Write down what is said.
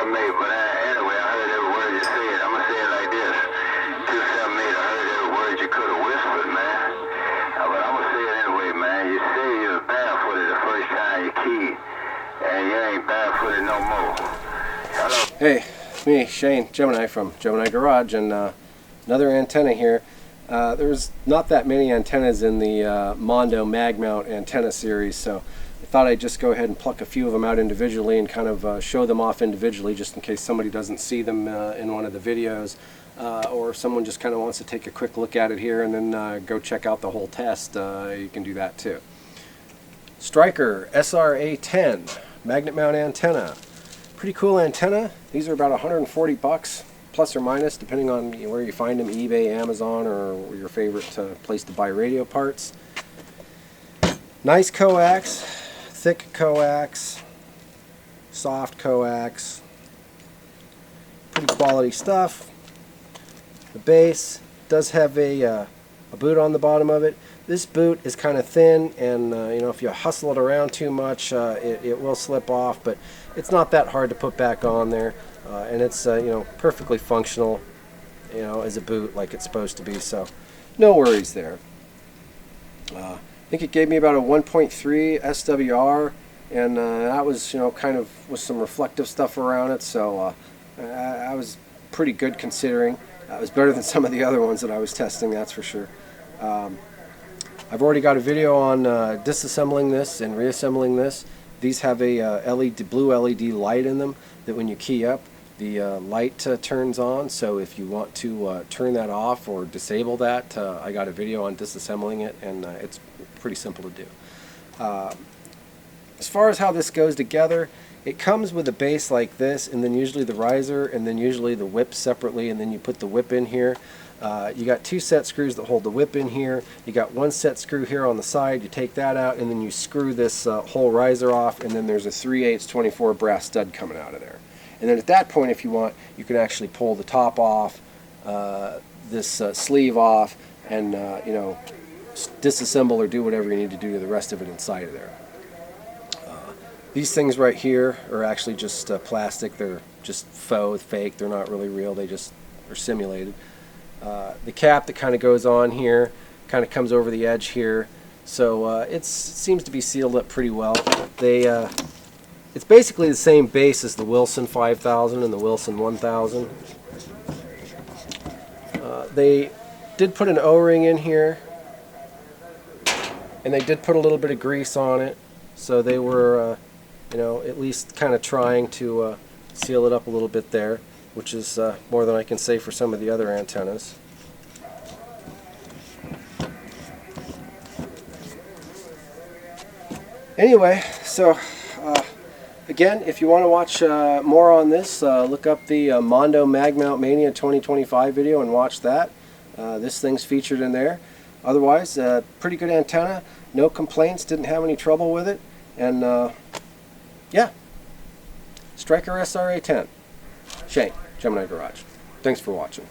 278, but anyway, I heard every word you said. I'm gonna say it like this: 278. I heard every word you could have whispered, man. But I'm gonna say it anyway, man. You say you was barefooted the first time you keyed, and you ain't barefooted no more. Hello. Hey, me, Shane, Gemini from Gemini Garage, and another antenna here. There's not that many antennas in the Mondo mag mount antenna series, so I thought I'd just go ahead and pluck a few of them out individually and kind of show them off individually, just in case somebody doesn't see them in one of the videos, or someone just kind of wants to take a quick look at it here and then go check out the whole test. You can do that too. Stryker A-10 magnet mount antenna. Pretty cool antenna. These are about 140 bucks. Plus or minus, depending on where you find them, eBay, Amazon, or your favorite place to buy radio parts. Nice coax, thick coax, soft coax, pretty quality stuff. The base does have a boot on the bottom of it. This boot is kind of thin, and if you hustle it around too much, it will slip off, but it's not that hard to put back on there. And it's perfectly functional, as a boot like it's supposed to be, so no worries there. I think it gave me about a 1.3 SWR, and that was kind of with some reflective stuff around it, so I was pretty good considering. It was better than some of the other ones that I was testing, that's for sure. I've already got a video on disassembling this and reassembling this. These have a blue LED light in them that when you key up, the light turns on, so if you want to turn that off or disable that, I got a video on disassembling it, and it's pretty simple to do. As far as how this goes together, it comes with a base like this, and then usually the riser, and then usually the whip separately, and then you put the whip in here. You got two set screws that hold the whip in here. You got one set screw here on the side. You take that out, and then you screw this whole riser off, and then there's a 3/8 24 brass stud coming out of there. And then at that point, if you want, you can actually pull the top off, this sleeve off, and disassemble or do whatever you need to do to the rest of it inside of there. These things right here are actually just plastic. They're just fake. They're not really real. They just are simulated. The cap that kind of goes on here kind of comes over the edge here, so it seems to be sealed up pretty well. It's basically the same base as the Wilson 5000 and the Wilson 1000. They did put an O-ring in here, and they did put a little bit of grease on it, so they were at least kind of trying to seal it up a little bit there, which is more than I can say for some of the other antennas. Anyway, so again, if you want to watch more on this, look up the Mondo Mag Mount Mania 2025 video and watch that. This thing's featured in there. Otherwise, pretty good antenna, no complaints, didn't have any trouble with it, and yeah, Stryker SR A-10. Shane, Gemini Garage. Thanks for watching.